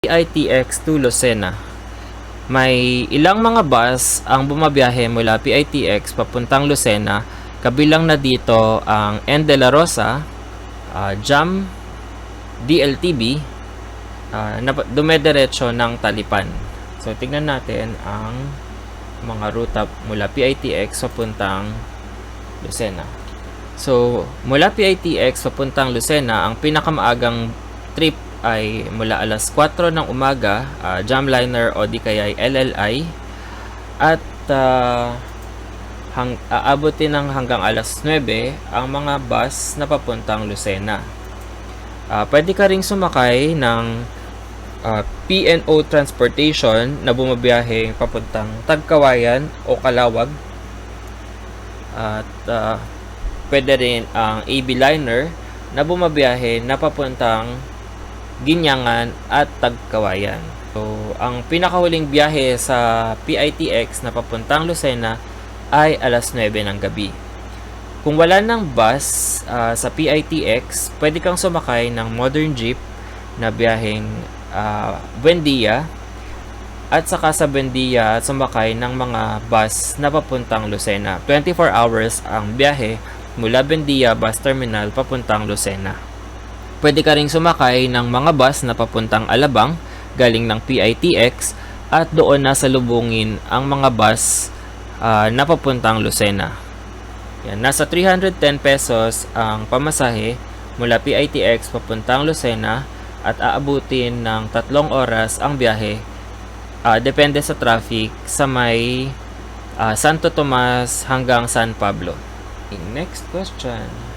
PITX to Lucena. May ilang mga bus ang bumabiyahe mula PITX papuntang Lucena, kabilang na dito ang N de la Rosa, JAM, DLTB, na dumediretso ng Talipan. So tignan natin ang mga ruta mula PITX papuntang Lucena. So mula PITX papuntang Lucena, ang pinakamaagang trip ay mula alas 4 ng umaga, Jamliner o di kaya LLI, at aabutin ng hanggang alas 9 ang mga bus na papuntang Lucena. Pwede ka ring sumakay ng PNO Transportation na bumabiyahe papuntang Tagkawayan o Calawag, at pwede rin ang AB Liner na bumabiyahe na papuntang Ginyangan at Tagkawayan. So, ang pinakahuling biyahe sa PITX na papuntang Lucena ay alas 9 ng gabi. Kung wala ng bus sa PITX, pwede kang sumakay ng modern jeep na biyaheng Buendia, at saka sa Buendia sumakay ng mga bus na papuntang Lucena. 24 hours ang biyahe mula Buendia Bus Terminal papuntang Lucena. Pwede ka ring sumakay ng mga bus na papuntang Alabang galing ng PITX, at doon na salubungin ang mga bus na papuntang Lucena. Yan, nasa 310 pesos ang pamasahe mula PITX papuntang Lucena, at aabutin ng 3 oras ang biyahe. Depende sa traffic sa may Santo Tomas hanggang San Pablo. Next question.